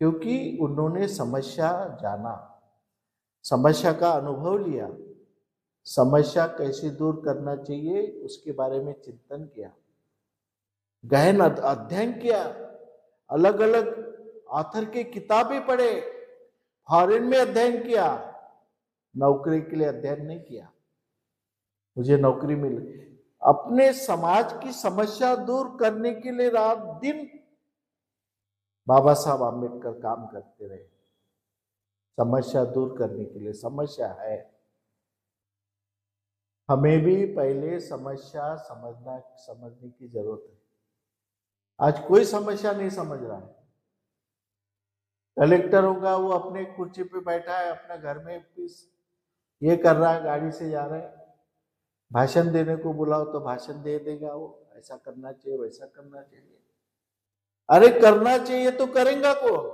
क्योंकि उन्होंने समस्या जाना, समस्या का अनुभव लिया, समस्या कैसे दूर करना चाहिए उसके बारे में चिंतन किया, गहन अध्ययन किया, अलग अलग ऑथर की किताबें पढ़े, फॉरेन में अध्ययन किया। नौकरी के लिए अध्ययन नहीं किया, मुझे नौकरी मिल, अपने समाज की समस्या दूर करने के लिए रात दिन बाबा साहब आम्बेडकर काम करते रहे। समस्या दूर करने के लिए, समस्या है, हमें भी पहले समस्या समझने की जरूरत है। आज कोई समस्या नहीं समझ रहा है। कलेक्टर होगा, वो अपने कुर्सी पे बैठा है, अपना घर में ये कर रहा है, गाड़ी से जा रहा है, भाषण देने को बुलाओ तो भाषण दे देगा, वो ऐसा करना चाहिए, वैसा करना चाहिए। अरे करना चाहिए तो करेगा कौन?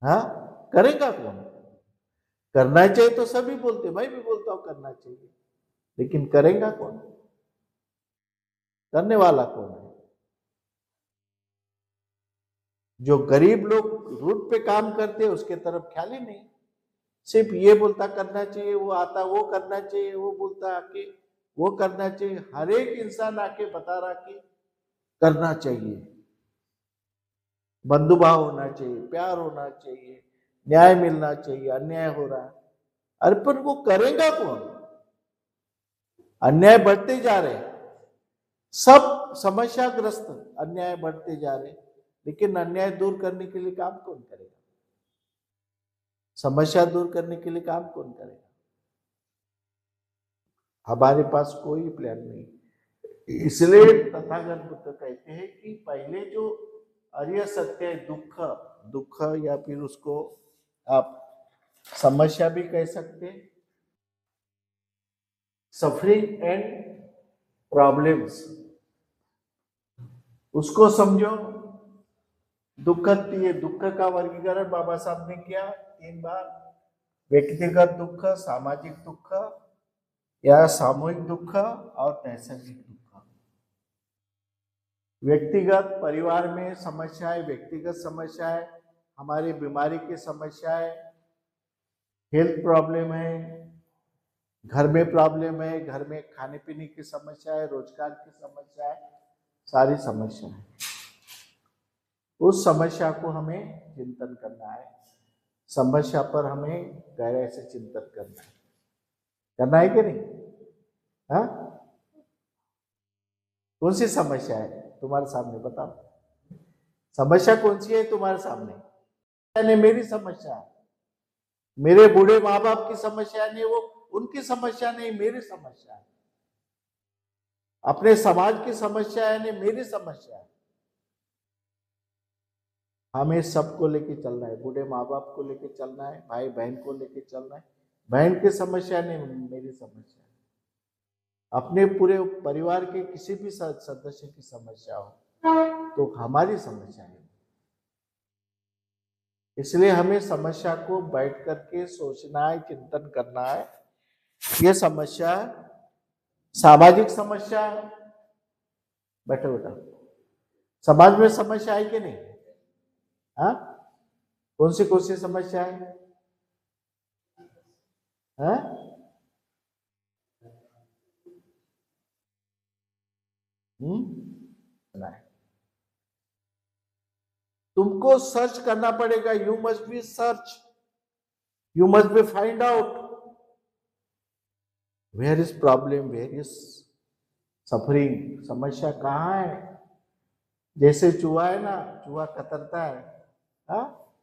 हाँ, करेगा कौन? करना चाहिए तो सभी बोलते, मैं भी बोलता हूं करना चाहिए, लेकिन करेगा कौन? करने वाला कौन है? जो गरीब लोग रोड पे काम करते हैं उसके तरफ ख्याल ही नहीं। सिर्फ ये बोलता करना चाहिए, वो आता वो करना चाहिए, वो बोलता आके वो करना चाहिए। हर एक इंसान आके बता रहा कि करना चाहिए, बंधुभाव होना चाहिए, प्यार होना चाहिए, न्याय मिलना चाहिए, अन्याय हो रहा है। अरे पर वो करेगा कौन? अन्याय बढ़ते जा रहे, सब समस्याग्रस्त, अन्याय बढ़ते जा रहे, लेकिन अन्याय दूर करने के लिए काम कौन करेगा? समस्या दूर करने के लिए काम कौन करेगा? हमारे पास कोई प्लान नहीं। इसलिए तथागत बुद्ध कहते हैं कि पहले जो अर्य सत्य है, दुख, दुख या फिर उसको आप समस्या भी कह सकते हैं, सफरिंग एंड प्रॉब्लम्स, उसको समझो। दुख, ये दुख का वर्गीकरण बाबा साहब ने किया 3 बार, व्यक्तिगत दुख, सामाजिक दुख या सामूहिक दुख और नैसर्गिक दुख। व्यक्तिगत, परिवार में समस्या है, व्यक्तिगत समस्या है, हमारी बीमारी की समस्या है, हेल्थ प्रॉब्लम है, घर में प्रॉब्लम है, घर में खाने पीने की समस्या है, रोजगार की समस्या है, सारी समस्या है। उस समस्या को हमें चिंतन करना है, समस्या पर हमें गहराई से चिंतन करना है कि नहीं? हाँ, कौन सी समस्या है तुम्हारे सामने, बताओ। समस्या कौन सी है तुम्हारे सामने? नहीं, मेरी समस्या है, मेरे बूढ़े माँ बाप की समस्या नहीं, वो उनकी समस्या नहीं, मेरी समस्या है। अपने समाज की समस्या है नहीं, मेरी समस्या है। हमें सबको लेके चलना है, बूढ़े माँ बाप को लेके चलना है, भाई बहन को लेके चलना है। बहन की समस्या नहीं, मेरी समस्या है। अपने पूरे परिवार के किसी भी सदस्य की समस्या हो तो हमारी समस्या है। इसलिए हमें समस्या को बैठ करके सोचना है, चिंतन करना है। ये समस्या सामाजिक समस्या है, बैठो बेटा, समाज में समस्या है कि नहीं? हाँ, कौन सी समस्या है? हाँ, नहीं, तुमको सर्च करना पड़ेगा। You must be search, you must be find out where is problem, where is suffering. समस्या कहाँ है? जैसे चूहा है ना, चूहा कतरता है, हाँ,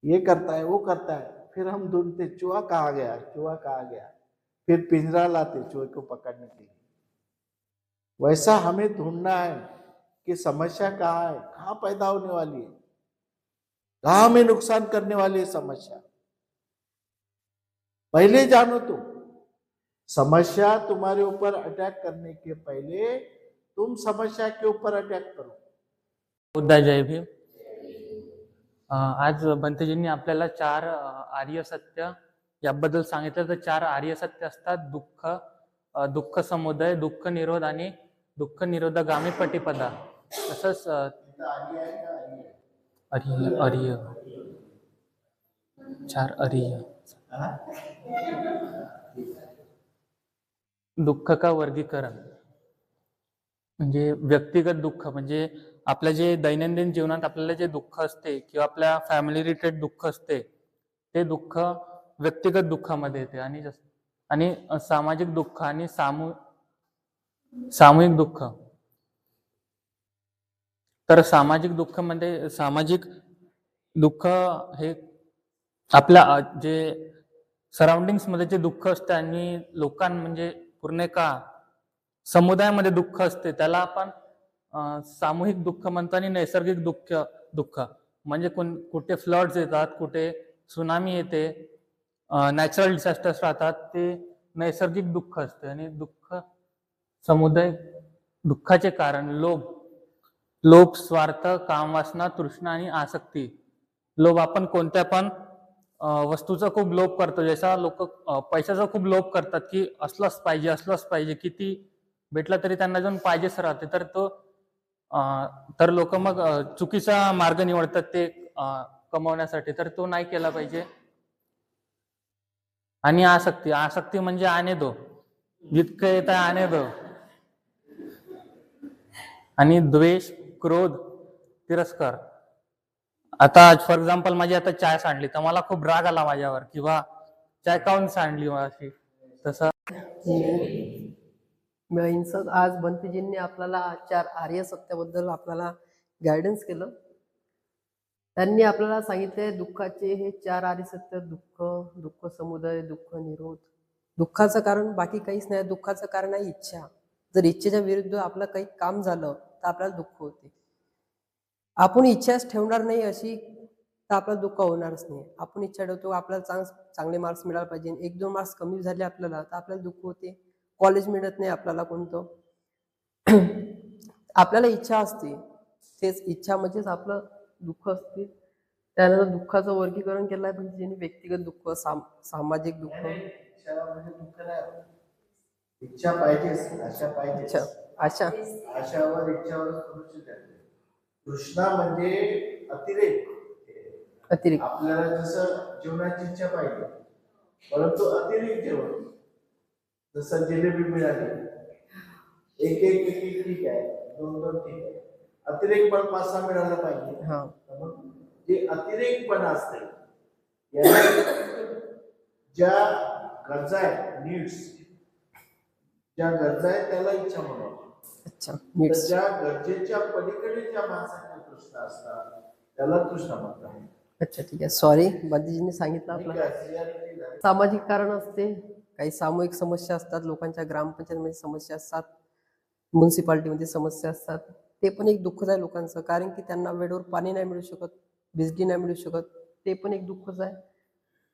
ये करता है, वो करता है, फिर हम ढूंढते चूहा कहाँ गया, चूहा कहाँ गया, फिर पिंजरा लाते चूहे को पकड़ने के लिए। वैसा हमें ढूंढना है कि समस्या कहाँ है, कहाँ पैदा होने वाली है, कहाँ हमें नुकसान करने वाली है समस्या, पहले जानो। तुम समस्या तुम्हारे ऊपर अटैक करने के पहले तुम समस्या के ऊपर अटॅक करो। बुद्धा जय भीम। आज बंतेजींनी आपल्याला 4 आर्य सत्य याबद्दल सांगितलं। तर 4 आर्य सत्य असतात: दुःख, दुःख समुदय, दुःख निरोध आणि दुःख निरोधगामी पटिपदा. तसंच अर्य अर्य चार अर्य दुःख का वर्गीकरण म्हणजे व्यक्तिगत दुःख म्हणजे आपल्या जे दैनंदिन जीवनात आपल्याला जे दुःख असते किंवा आपल्या फॅमिली रिलेटेड दुःख असते ते दुःख व्यक्तिगत दुःखामध्ये येते आणि सामाजिक दुःख आणि सामूहिक दुःख. तर सामाजिक दुःख हे आपल्या जे सराउंडिंग्स मध्ये जे दुःख असते आणि म्हणजे पूर्ण एका समुदायामध्ये दुःख असते त्याला आपण सामूहिक दुःख म्हणतो. आणि नैसर्गिक दुःख म्हणजे कुठे फ्लड्स येतात, कुठे सुनामी येते, नॅचरल डिझास्टर्स राहतात, ते नैसर्गिक दुःख असते. आणि दुःखाचे कारण लोभ, स्वार्थ, कामवासना, तृष्णा आणि आसक्ती. लोभ, आपण कोणत्या पण वस्तूचा खूप लोभ करतो. जसा लोक पैशाचा खूप लोभ करतात की असलंच पाहिजे, किती भेटला तरी त्यांना जाऊन पाहिजेच राहते. तर लोक मग चुकीचा मार्ग निवडतात ते कमवण्यासाठी. तर तो नाही केला पाहिजे. आणि आसक्ती म्हणजे आने दो, जितकं येत आहे आने दो. आणि द्वेष, क्रोध, तिरस्कार. आता फॉर एक्झाम्पल माझी आता चाय सांडली तर मला खूप राग आला माझ्यावर, किंवा चाय काऊन सांडली माझी. तसं आज बंतीजींनी आपल्याला 4 आर्य सत्याबद्दल आपल्याला गायडन्स केलं. त्यांनी आपल्याला सांगितले दुःखाचे हे 4 आर्य सत्य: दुःख समुदय, दुःख निरोध. दुःखाचं कारण बाकी काहीच नाही. दुःखाचं कारण आहे इच्छा. जर इच्छेच्या विरुद्ध आपलं काही काम झालं तर आपल्याला दुःख होते. आपण इच्छाच ठेवणार नाही अशी तर आपल्याला दुःख होणारच नाही. आपण इच्छा ठेवतो आपल्याला चांगले मार्क्स मिळायला पाहिजे, 1-2 मार्क्स कमी झाले आपल्याला तर आपल्याला दुःख होते. कॉलेज मिळत नाही आपल्याला कोणतं. आपल्याला इच्छा असते, तेच इच्छा म्हणजेच आपलं दुःख असते. त्यानंतर दुःखाचं वर्गीकरण केलं आहे म्हणजे व्यक्तिगत दुःख, सामाजिक दुःख. इच्छा पाहिजेच, आशा पाहिजेच. आशावर इच्छावर तृष्णा म्हणजे अतिरेक. आपल्याला जसं जेवणाची इच्छा पाहिजे परंतु अतिरेक जेवण. जसं जिलेबी मिळाली, एक ठीक आहे, 2 ठीक आहे. अतिरेक पण 5-6 मिळायला पाहिजे. जे अतिरेकपणा असते ज्या गरजा आहेत, नीड्स, ज्या गरजा आहेत त्याला इच्छा म्हणून. ज्या गरजेच्या पलीकडे ज्या माणसाच्या तृष्णा असतात त्याला तृष्णा म्हणतात. अच्छा, ठीक आहे. सॉरी, बंतीजींनी सांगितलं आपल्याला. सामाजिक कारण असते, काही सामूहिक समस्या असतात, लोकांच्या ग्रामपंचायतीमध्ये समस्या असतात, म्युन्सिपाल्टीमध्ये समस्या असतात. ते पण एक दुःखच आहे लोकांचं. कारण की त्यांना वेळेवर पाणी नाही मिळू शकत, बिजली नाही मिळू शकत. ते पण एक दुःखच आहे.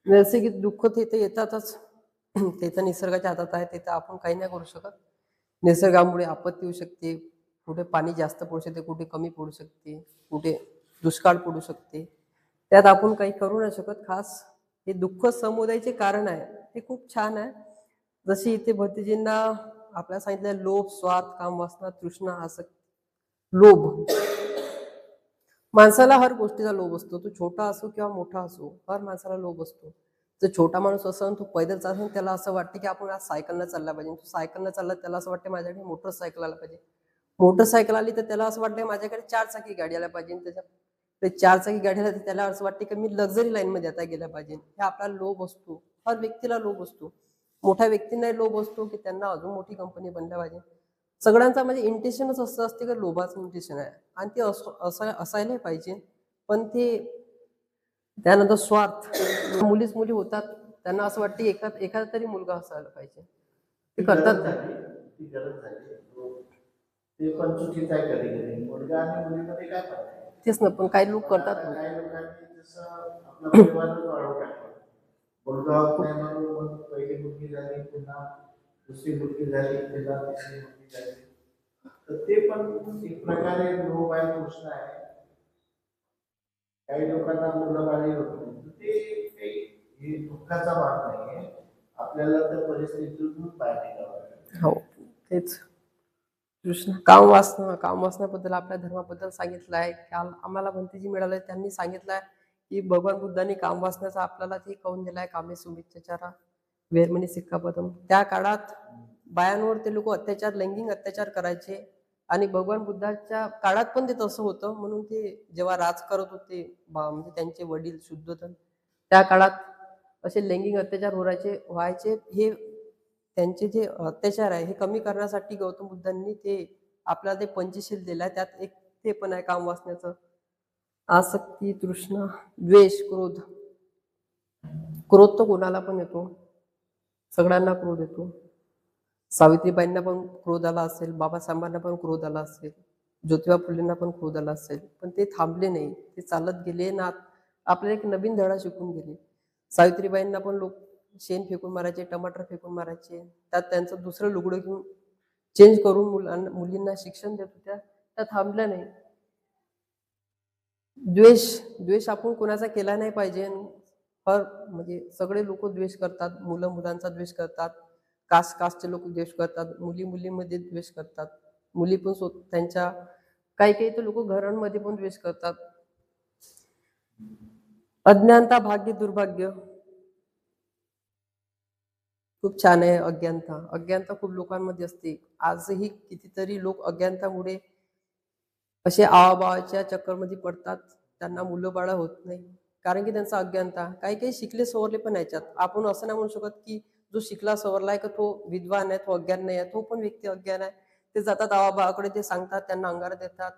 नैसर्गिक दुःख ते तर येतातच, ते तर निसर्गाच्या हातात आहे, ते तर आपण काही नाही करू शकत. निसर्गामुळे आपत्ती येऊ शकते, कुठे पाणी जास्त पडू शकते, कुठे कमी पडू शकते, कुठे दुष्काळ पडू शकते. त्यात आपण काही करू नाही शकत. खास हे दुःख समुदायाचे कारण आहे, ते खूप छान आहे. जशी इथे भतीजींना आपल्याला सांगितलं, लोभ, स्वार्थ, काम, वासना, तृष्णा, आसक्ती. लोभ, माणसाला हर गोष्टीचा लोभ असतो. तो छोटा असो किंवा मोठा असो, हर माणसाला लोभ असतो. जर छोटा माणूस असेल, तो पैदल चालतो, त्याला असं वाटतं की आपण आज सायकलनं चालला पाहिजे. तो सायकलनं चालला, त्याला असं वाटतं माझ्याकडे मोटरसायकल आला पाहिजे. मोटरसायकल आली तर त्याला असं वाटतं माझ्याकडे 4 चाकी गाडी आल्या पाहिजे. ते 4 चाकी गाडी आली तर त्याला असं वाटतं की मी लक्झरी लाईन मध्ये आता गेला पाहिजे. हे आपला लोभ असतो. हर व्यक्तीला लोभ असतो. मोठ्या व्यक्तींना लोभ असतो की त्यांना अजून मोठी कंपनी बनल्या पाहिजे. सगळ्यांचा म्हणजे इंटेन्शनच असं असते की लोभाचं इंटेन्शन आहे, आणि ते असायला पाहिजे. पण ते त्यानंतर स्वार्थ, मुली होतात, त्यांना असं वाटतं एखादा तरी मुलगा असायला पाहिजे, ते करतात. ते पण चुकीचं आहे कधी कधी. मुलगा आणि मुलीमध्ये काय फरक आहे? तेच ना, पण काही लोक करतात. काही लोकांनी जसं आपला परिवारच वाढवून टाकला. मुलगा होत नाही म्हणून मग पहिली मुलगी झाली, पुन्हा दुसरी मुलगी झाली, पुन्हा तिसरी मुलगी झाली. तर ते पण एक प्रकारे लोभ आहे, तृष्णा आहे. काही लोकांना मुलं बाळी होत नाही, ते काही दुःखाचा भाग नाहीये. आपल्याला त्या परिस्थितीतून बाहेर निघावं लागेल. हो, तेच. कृष्ण काम वासनाबद्दल आपल्या धर्माबद्दल सांगितलं आहे की आम्हाला भंतेजी मिळाले त्यांनी सांगितलं आहे की भगवान बुद्धांनी काम वासनाचा आपल्याला ते कळून दिलाय कामे सुमिच्छाचारा वेरमणी सिक्कापदम. त्या काळात बायांवर ते लोक लैंगिक अत्याचार करायचे आणि भगवान बुद्धाच्या काळात पण ते तसं होतं. म्हणून ते जेव्हा राज करत होते म्हणजे त्यांचे वडील शुद्धोधन, त्या काळात असे लैंगिक अत्याचार व्हायचे. हे त्यांचे जे अत्याचार आहे हे कमी करण्यासाठी गौतम बुद्धांनी ते आपल्याला ते पंचशील दिलाय. त्यात एक ते पण आहे काम वासण्याचं. आसक्ती, तृष्णा, द्वेष, क्रोध. क्रोध तर कोणाला पण येतो, सगळ्यांना क्रोध येतो. सावित्रीबाईंना पण क्रोध आला असेल, बाबासाहेबांना पण क्रोध आला असेल, ज्योतिबा फुलेंना पण क्रोध आला असेल, पण ते थांबले नाही. ते चालत गेले ना, आपल्याला एक नवीन धडा शिकून गेले. सावित्रीबाईंना पण लोक शेण फेकून मारायचे, टमाटर फेकून मारायचे, त्यात त्यांचं दुसरं लुगडं घेऊन चेंज करून मुलींना शिक्षण देत होत्या. त्या थांबल्या नाही. द्वेष आपण कोणाचा केला नाही पाहिजे. म्हणजे सगळे लोक द्वेष करतात. मुलांचा द्वेष करतात, कास्टचे लोक द्वेष करतात, मुलींमध्ये द्वेष करतात, मुली पण त्यांच्या काही तर लोक घरांमध्ये पण द्वेष करतात. अज्ञानता भाग्य दुर्भाग्य. खूप छान आहे अज्ञानता खूप लोकांमध्ये असते. आजही कितीतरी लोक अज्ञानतामुळे असे आवाबाच्या चक्करमध्ये पडतात. त्यांना मुलं बाळ होत नाही कारण की त्यांचा अज्ञानता. काही शिकले सवरले पण याच्यात. आपण असं नाही म्हणू शकत की जो शिकला सवरलाय का तो विद्वान आहे, तो अज्ञान नाही आहे. तो पण व्यक्ती अज्ञान आहे. ते जातात आवाबाकडे, ते सांगतात, त्यांना अंगार देतात.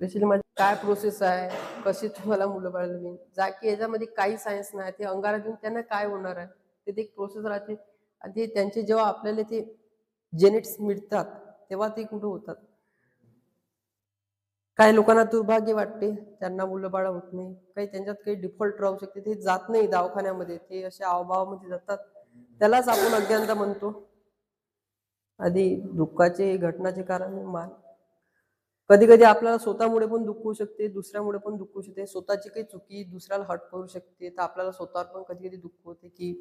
स्पेशली माझी काय प्रोसेस आहे, कशी तुम्हाला मुलं बाळ होईल, जा की याच्यामध्ये काही सायन्स नाही. ते अंगारा देऊन त्यांना काय होणार आहे, ते एक प्रोसेस राहते. आणि ते त्यांचे जेव्हा आपल्याला ते जेनेट्स मिळतात तेव्हा ते कुठं होतात. काही लोकांना दुर्भाग्य वाटते, त्यांना मुलं बाळ होत नाही. काही त्यांच्यात काही डिफॉल्ट राहू शकते, ते जात नाही दवाखान्यामध्ये, ते असे आवभावामध्ये जातात. त्यालाच आपण अज्ञानता म्हणतो. आधी दुःखाचे घटनाचे कारण मान. कधी कधी आपल्याला स्वतःमुळे पण दुःख होऊ शकते, दुसऱ्यामुळे पण दुःख होऊ शकते. स्वतःची काही चुकी दुसऱ्याला हट करू शकते, तर आपल्याला स्वतःवर पण कधी कधी दुःख होते की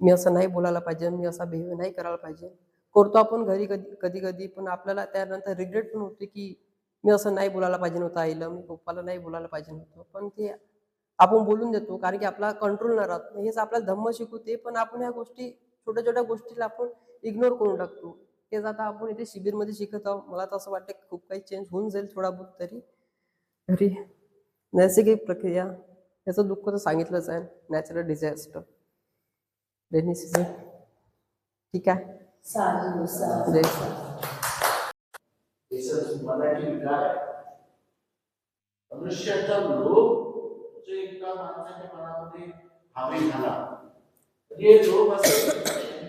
मी असं नाही बोलायला पाहिजे, मी असा बिहेव नाही करायला पाहिजे. करतो आपण घरी कधी कधी, पण आपल्याला त्यानंतर रिग्रेट पण होते की मी असं नाही बोलायला पाहिजे नव्हतं आईला, मी पप्पाला नाही बोलायला पाहिजे नव्हतं. पण ते आपण बोलून देतो कारण की आपला कंट्रोल नाही राहत. हेच आपल्याला धम्म शिकवते. पण आपण ह्या गोष्टी, छोट्या छोट्या गोष्टीला आपण इग्नोर करून टाकतो. तेच आता आपण इथे शिबिरमध्ये शिकत आहोत. मला तर असं वाटतं खूप काही चेंज होऊन जाईल थोडा बहुत तरी. घरी नैसर्गिक प्रक्रिया, याचं दुःख तर सांगितलंच आहे. Natural disaster, rainy season. ठीक आहे. जय मराठी विकार आहे. मनुष्याचा लोभ जो एका माणसाच्या मनामध्ये हावी झाला, हे लोभ असेल,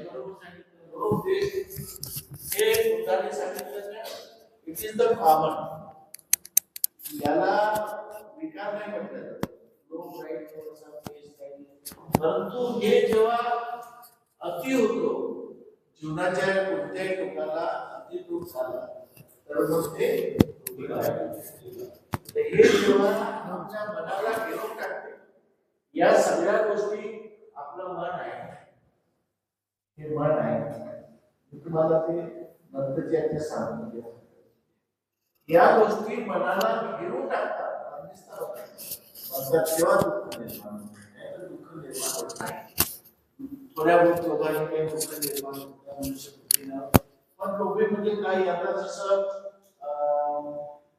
बरोबर सांगितलं, लोभ हे बुद्धाने सांगितलं का इट इज द कॉमन. याला विकार नाही म्हटलं. लोभ राईट थोडासा फेस काही, परंतु हे जेव्हा अति होतो, जीवनाच्या कोणत्याही लोकांना अति दुःख झाला तर मग ते हे जेव्हा आमच्या मनाला घेऊन टाकते. या सगळ्या गोष्टी आपलं मन आहे, हे मन आहे. मी तुम्हाला ते नंतरच्या सांगतो. या गोष्टी मनाला घेऊन टाकतात, तेव्हा दुःख निर्माण होते. दुःख निर्माण होत नाही. थोड्या बहुत लोकांनी काही दुःख निर्माण होतं मनुष्यबुद्धीनं. पण लोभे म्हणजे काय, आता जसं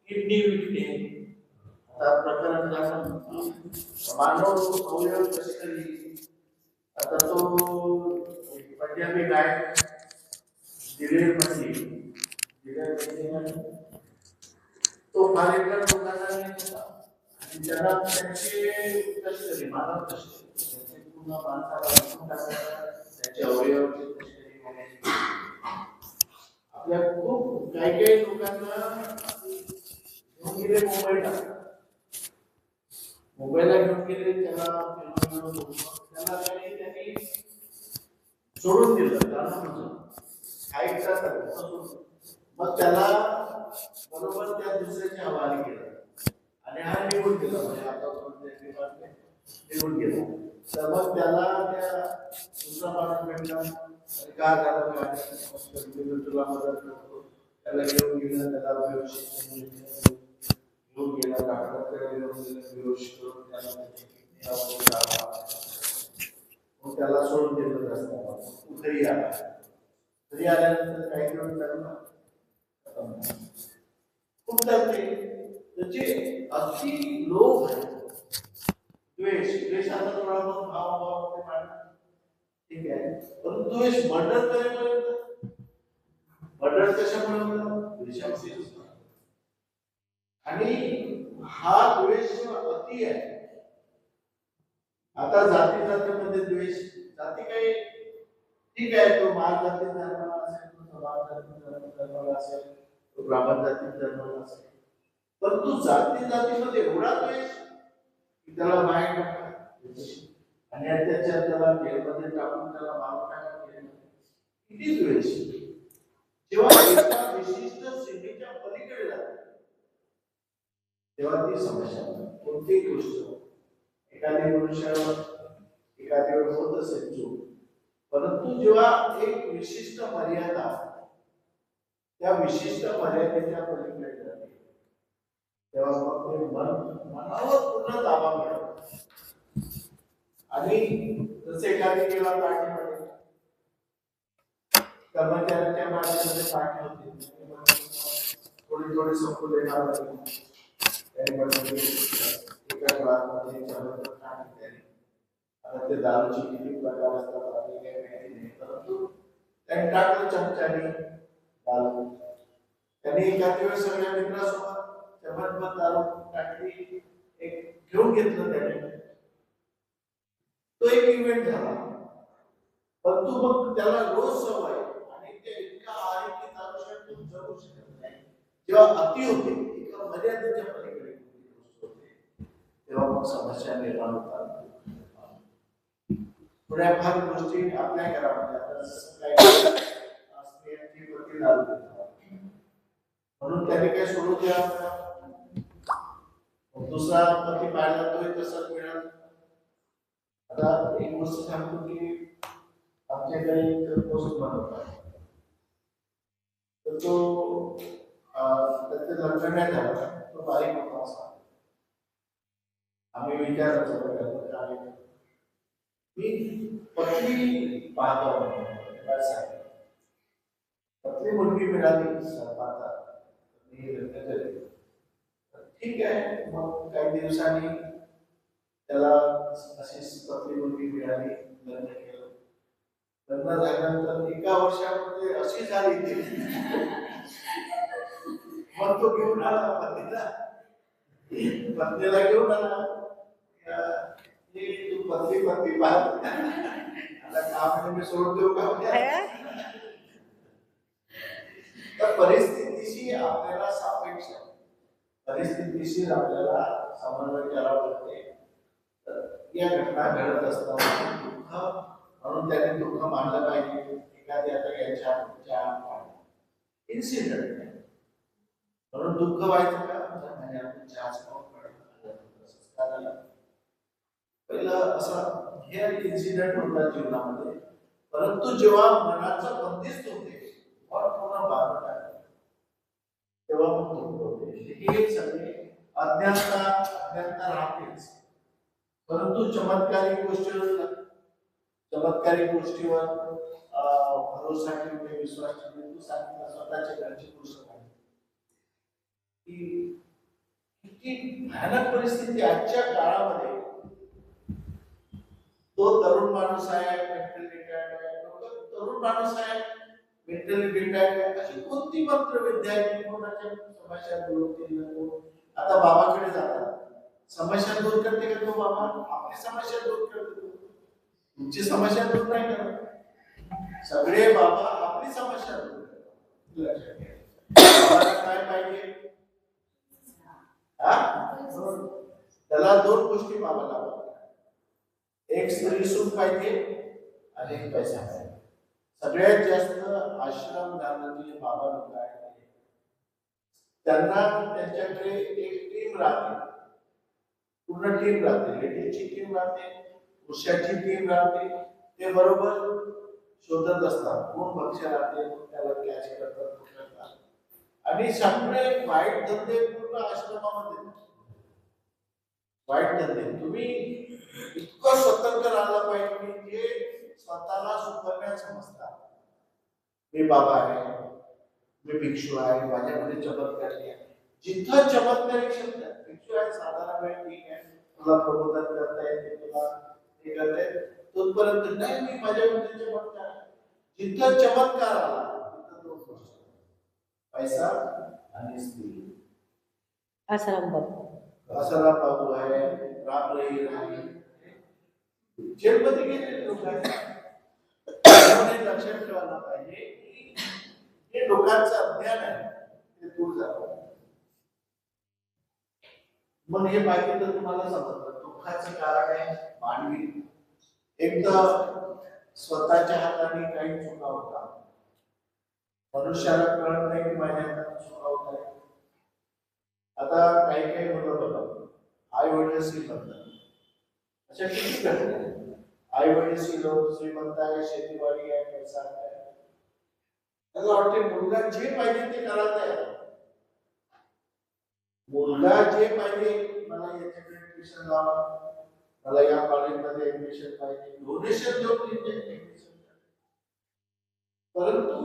किडनी विकणे, आता प्रकरण झालं, मानव अवयव कसे तरी, आता तो पंजाबी गाय डिलिव्हरी तो फार एकदा लोकांना नेत होता आणि त्याला त्यांचे कसे मानव कसे त्यांचे पूर्ण माणसाला त्याचे अवयवाचे कसे आपल्या खूप काही लोकांना घेऊन गेले मोबाईलला घेऊन गेले, त्याला त्यांनी सोडून दिलं. मग त्याला बरोबर त्या दुसऱ्याच्या हवाली केलं आणि हा निघून गेला. म्हणजे आता निघून गेला. तर मग त्याला त्या दुसरा माणूस भेटला, का झालं काय, तुला मदत करतो. त्याला घेऊन गेलं, त्याला व्यवस्थित घेऊन गेला, डॉक्टरकडे घेऊन गेलं, व्यवस्थित करून त्याला त्याची किडनी ऑपरेशन झाला. मग त्याला सोडून दिलं रस्त्यावर. तू घरी आला. घरी आल्यानंतर काही दिवस झालं खूप चालते त्याचे अति लोभ आहे, द्वेषाचा थोडा बहुत भाव ठीक आहे, पण द्वेष मर्डर करेपर्यंत मर्डर कशामुळे होतं? द्वेषामुळे. आणि हा द्वेष अति आहे. आता जाती जातीमध्ये द्वेष, जाती काही ठीक आहे, तो माळ जाती धर्माला असेल, तो समाज जाती धर्माला असेल, तो ब्राह्मण जाती धर्माला असेल, परंतु जाती जातीमध्ये एवढा द्वेष की त्याला बाहेर टाकतात आणि त्याच्या त्याला जेलमध्ये टाकून त्याला मारून टाकतात. किती द्वेष! जेव्हा एका विशिष्ट सीमेच्या पलीकडे जाते तेव्हा ती समस्या. कोणतीही गोष्ट एखादी मनुष्यावर एखाद्यावर होत असेल चूक, परंतु जेव्हा एक विशिष्ट मर्यादा त्या विशिष्ट मर्यादेच्या पलीकडे जाते तेव्हा मग ते मनावर पूर्ण ताबा मिळतो. आणि जसे एखादी केला पाठीमध्ये कर्मचाऱ्यांच्या पाठीमध्ये पाठी होती, थोडी थोडी संकुल येणार होती. एका क्लासमध्ये आता ते दारूची किती प्रकार असतात आपली काही माहिती नाही, परंतु त्यांनी टाकलं चमच्याने दारू. त्यांनी एखाद्या वेळेस सगळ्या मित्रासोबत जबरदस्त दारू टाकली, एक घेऊन घेतलं त्याने. तो एक इव्हेंट झाला, परंतु मग त्याला रोज सवय आणि ते इतका आहे की दारू जगू शकत नाही. जेव्हा अति होते एका मर्यादेच्या पलीकडे होते तेव्हा मग समस्या निर्माण होतात. थोड्या फार गोष्टी आपल्या घरामध्ये आता स्त्रियांची पती दारू देतात म्हणून त्याने काय सोडून द्यावं, दुसरा पती पाहिला तोही तसाच मिळाला. आता एक गोष्ट सांगतो की आमच्याकडे एक पोस्ट बनवतात, तर तो त्याचे लग्न नाही झाला, तो बारीक होता असा. आम्ही विचारलं मी पत्नी पाहतो, पत्नी मुलगी मिळाली मी लग्न केले. ठीक आहे, मग काही दिवसांनी त्याला अशीच पत्नी मुलगी मिळाली, लग्न केलं. लग्न झाल्यानंतर एका वर्षामध्ये अशी झाली ती मग तो घेऊन आला पत्नीला घेऊन आला, तू पत्नी पाहत आता काम मी सोडून देऊ का? तर परिस्थितीशी आपल्याला सापेक्ष परिस्थितीशी आपल्याला समन्वय करावा लागते. या घटना घडत असताना दुःख म्हणून त्याने दुःख मानलं पाहिजे. एखादी आता याच्या इन्सिडेंट म्हणून दुःख व्हायचं का? पहिलं असं हे इन्सिडेंट होतात जीवनामध्ये, परंतु जेव्हा मनाचं बंदिस्त होते पूर्ण बाधा तेव्हा मग दुःख होते. हे सगळे अज्ञानता राहतेच, परंतु चमत्कारिक गोष्टीवर भरोसा ठेवणे, विश्वास ठेवणे. तू सांगितलं स्वतःच्या घरची गोष्ट की किती भयानक परिस्थिती आजच्या काळामध्ये. तो तरुण माणूस आहे, मेंटली रिटायर्ड आहे, तरुण माणूस आहे, मेंटली रिटायर्ड आहे, अशी कोणती मंत्र विद्या आहे कोणाच्या समस्या दूर केली नको. आता बाबाकडे जातात, समस्या दूर करते का तो बाबा? आपली समस्या दूर करतो, तुमची समस्या दूर नाही करत. सगळे बाबा आपली समस्या दूर करतात. लक्षात घ्या, बाबाला काय पाहिजे? त्याला दोन गोष्टी बाबाला पाहिजे, एक स्त्री सुख पाहिजे आणि एक पैसा पाहिजे. सगळ्यात जास्त आश्रम घालणारे बाबा लोक आहेत, त्यांना त्यांच्याकडे एक टीम राहते, पूर्ण टीम राहते. लेडीजची टीम राहते, पुरुषाची टीम राहते. ते बरोबर शोधत असतात कोण भक्ष राहते, त्याला कॅच करतात. आणि सगळे वाईट धंदे पूर्ण आश्रमामध्ये, वाईट धंदे. तुम्ही इतकं स्वतंत्र राहिलं पाहिजे की जे स्वतःला सुपरमॅन समजतात. मी बाबा आहे, मी भिक्षू आहे, माझ्यामध्ये चमत्कार आहे. जिथं चमत्कारिक शब्द आहे, भिक्षू आहे साधारण वेळ ठीक आहे, तुला प्रबोधन करता येते, तुला हे करता येते, तोपर्यंत नाही मी माझ्यामध्ये चमत्कार आहे. जिथं चमत्कार आला तिथं दोन गोष्टी, पैसा आणि स्त्री. आसाराम बाबू, आसाराम बाबू आहे, राम रहीम आहे, जेलमध्ये गेलेले लोक आहेत. लक्षात ठेवायला पाहिजे की हे लोकांचं अज्ञान आहे, ते दूर जावं. मग हे बाकी तर तुम्हाला समजलं. दुःखाचं कारण आहे मानवी. एक तर स्वतःच्या हाताने काही चुका होता, मनुष्याला कळत नाही की माझ्या हाताने चुका होत आहे. आता काही काही मुलं बघा, आई वडील श्रीमंत, अशा किती घटना. आई वडील श्रीमंत आहे, शेतीवाडी आहे, पैसा आहे, त्याला वाटते मुलगा जे पाहिजे ते करायला तयार. मुलगा जे पाहिजे, मला याच्याकडे ऍडमिशन लावा, मला या कॉलेजमध्ये ऍडमिशन पाहिजे, डोनेशन देऊन ऍडमिशन. परंतु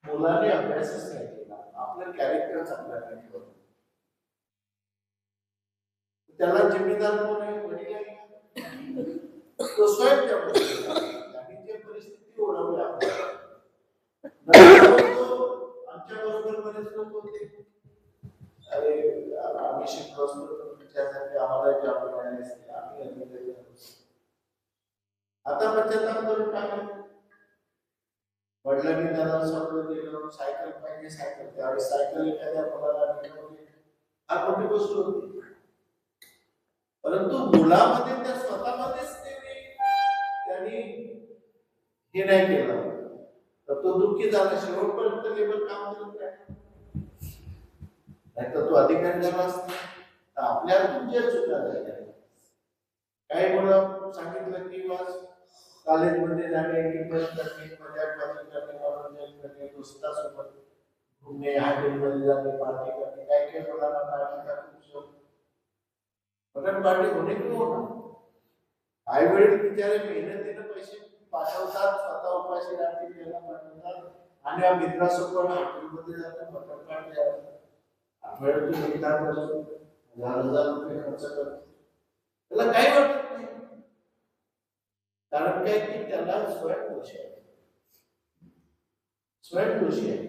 मुलाने अभ्यासच नाही केला, आपलं कॅरेक्टर चांगला नाही ठेवलं. त्याला जिम्मेदार कोण आहे? वडील आहे. तो स्वयं त्यांनी जे परिस्थिती ओढवली आपल्याला. आमच्या बरोबर बरेच लोक होते, अरे आम्ही शिकलो असतो त्यासाठी आम्हाला जॉब मिळाले असते, आम्ही अधिकारी झालो. आता पश्चाताप करून टाकले. वडिलांनी त्याला सगळं दिलं, सायकल पाहिजे सायकल, त्यावेळेस सायकल एखाद्या मुलाला मिळवली, हा मोठी गोष्ट होती. परंतु मुलामध्ये त्या स्वतःमध्येच त्यांनी हे नाही केलं तर तो दुःखी झाला. शेवटपर्यंत लेबर काम करत राहिला, नाही तर तो अधिकारी झाला असता. तर आपल्या तुमच्या चुका झाल्या. काही मुलं सांगितलं की बस कॉलेजमध्ये जाणे, टिफिन करणे, मजाक करणे, मनोरंजन करणे, दोस्तासोबत घुमणे, हॉटेलमध्ये जाणे, पार्टी करणे. काही काही मुलांना पार्टीचा खूप शौक. पण पार्टी होणे की होणार. आई वडील बिचारे मेहनतीने पैसे पाठवतात, स्वतः उपाशी राहतील त्याला पाठवतात, आणि या मित्रासोबत हॉटेलमध्ये जातात, मटण पार्टी आठवड्यातून एकदा करतो, 1000 रुपये खर्च करतो. त्याला काही वाटत नाही. कारण काय की त्याला स्वयंदोषी आहे, स्वयंदोषी आहे.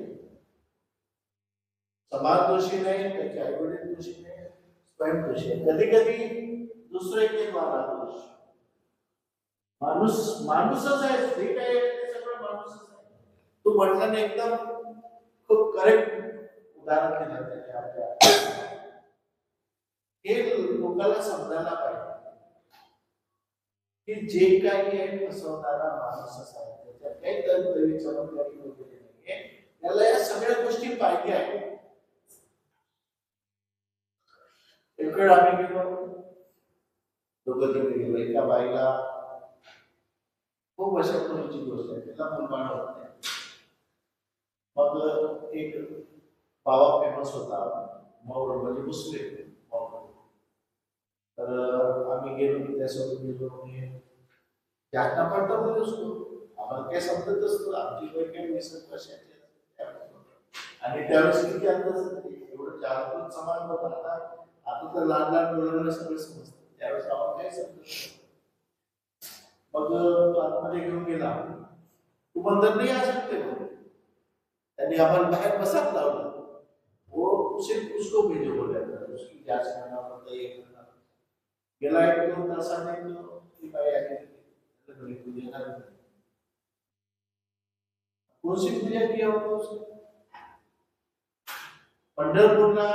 समाज दोषी नाही, त्याचे आई वडील दोषी नाही, स्वयंदोषी आहे. कधी कधी दुसरे के द्वारा दोष. माणूसच आहे, जे काही आहे ते सगळं माणूसच आहे. तू म्हटल्याने एकदम खूप करेक्ट उदाहरण दिलं त्याने आपल्या. हे लोकांना समजायला पाहिजे की जे काही आहे फसवणारा माणूसच आहे, त्याच्यात काही तरी चमत्कारी वगैरे नाहीये. त्याला या सगळ्या गोष्टी पाहिजे आहेत. एक वेळ आम्ही गेलो, दोघं गेलो, एका बाईला खूप वर्षापूर्वीची गोष्ट आहे, त्याला मुलबाळ होत नाही. मग एक बाबा फेमस होता, मौर म्हणजे मुस्लिम मौर. तर आम्ही गेलो, त्यासोबत गेलो, ज्यांना पडता बोलू असतो, आम्हाला काय समजत असतो, आमची वय काही 20 वर्षाची. आणि त्यावेळेस किती अंदाज एवढं जागृत समाज होता. आता तर लहान लहान मुलांना सगळं समजतं, त्यावेळेस आम्हाला काही समजत. मग आतमध्ये घेऊन गेला, तू बंदर नाही आ सकते हो. त्यांनी आम्हाला बाहेर बसायला लावलं. वो सिर्फ उसको भेजो बोला, उसकी जांच करना पड़ता है, करना. गेला 1-2 तासाने ती बाई आली, घरी पूजा झाली. कोणती पूजा की होतो? पंढरपूरला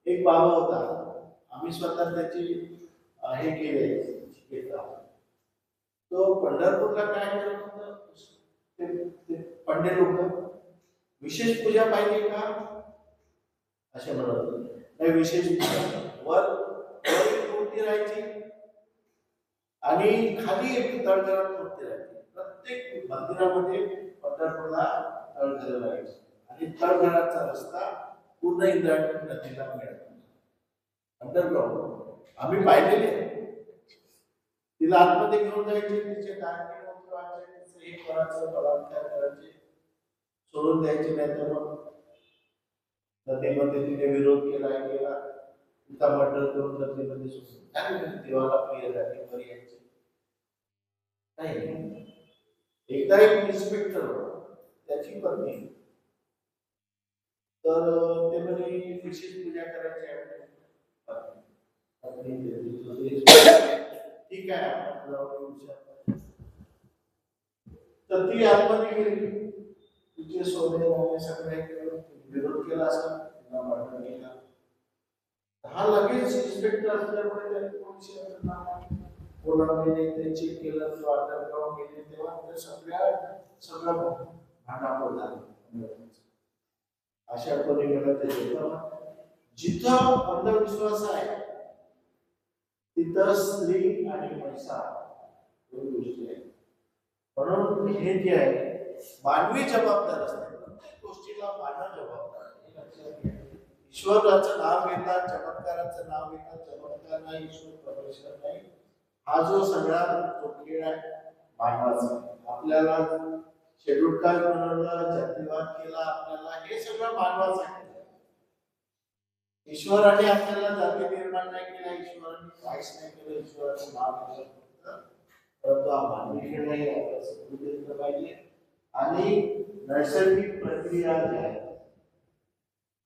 एक बाबा होता, आम्ही स्वतः त्याची हे केले. तो पंढरपूरला काय करत होता, ते पंडित लोक विशेष पूजा पाहिजे का असे म्हणत होते. नाही, विशेष पूजा. वर मूर्ती राहायची आणि खाली एक तळघरात मूर्ती राहायची. प्रत्येक मंदिरामध्ये पंढरपूरला तळघर राहायची. आणि तळघराचा रस्ता पूर्ण इंद्रायणी नदीला मिळाला अंडरग्राऊंड. आम्ही पाहिलेले आहे. तिला आतमध्ये घेऊन जायचे, तिचे दागिने उतरवायचे, तिचं हे करायचं, बलात्कार करायचे, सोडून द्यायचे. नाही तर मग नदीमध्ये तिने विरोध केला गेला, तिचा मर्डर करून नदीमध्ये सोडून देवाला प्रिय झाली बरी यायची. नाही, एकदा एक इन्स्पेक्टर होता, त्याची पत्नी, तर ते म्हणे विशेष पूजा करायची आहे. ठीक आहे, आपण जाऊ विचार. तर ती आतमध्ये गेली, तिचे सोने वगैरे सगळे विरोध केला असता, तिला मर्डर केला. हा लगेच इन्स्पेक्टर असल्यामुळे त्याने पोलिसांना बोलावले, ते चेक केलं, अंडरग्राऊंड गेले, तेव्हा सगळं भांडाफोड झालं. अशा पद्धतीने जिथं अंधविश्वास आहे तिथं स्त्री आणि पैसा दोन गोष्टी आहेत. म्हणून हे जे आहे मानवी जबाबदार असते, प्रत्येक गोष्टीला मानव जबाबदार आहे. ईश्वराचं नाव घेतात, चमत्काराचं नाव घेतात, चमत्कार नाही, ईश्वर परमेश्वर नाही. हा जो सगळा जो खेळ आहे मानवाचा, आपल्याला शेड्यूल कास्ट बनवलं, जातीवाद केला, आपल्याला हे सगळं मानवाचं आहे. ईश्वराने आपल्याला जाती निर्माण नाही केला, ईश्वराने काहीच नाही केलं, ईश्वराचं नाव घेतलं फक्त. परंतु हा मानवी खेळ नाही, आपल्याला समजून घेतलं पाहिजे. आणि नैसर्गिक प्रक्रिया जी आहे,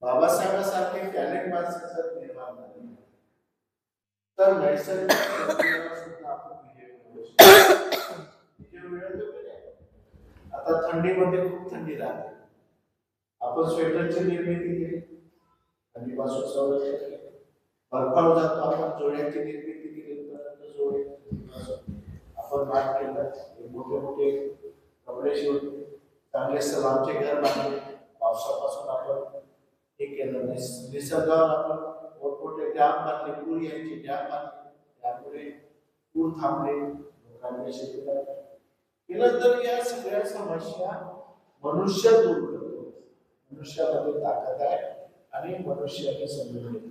बाबासाहेबांसारखे टॅलेंट माणसाचं निर्माण झाले, तर नैसर्गिक प्रक्रियेला सुद्धा आपण आता थंडीमध्ये खूप थंडी राहते, आपण स्वेटरची निर्मिती केली, थंडीपासून संरक्षण केलं. बर्फाळ जातो, आपण जोड्याची निर्मिती केली, जोडे आपण भात केलं, मोठे मोठे कपडे शिवले, चांगले सलामचे घर बांधले, पावसापासून आपण हे केलं. निसर्गावर आपण मोठमोठे डॅम बांधले, पूर यायचे डॅम बांधले, त्यामुळे पूर थांबले, लोकांनी शेती केलं. तर या सगळ्या समस्या मनुष्य दूर करतो. मनुष्यामध्ये ताकद आहे आणि मनुष्याने समजून घेतलं.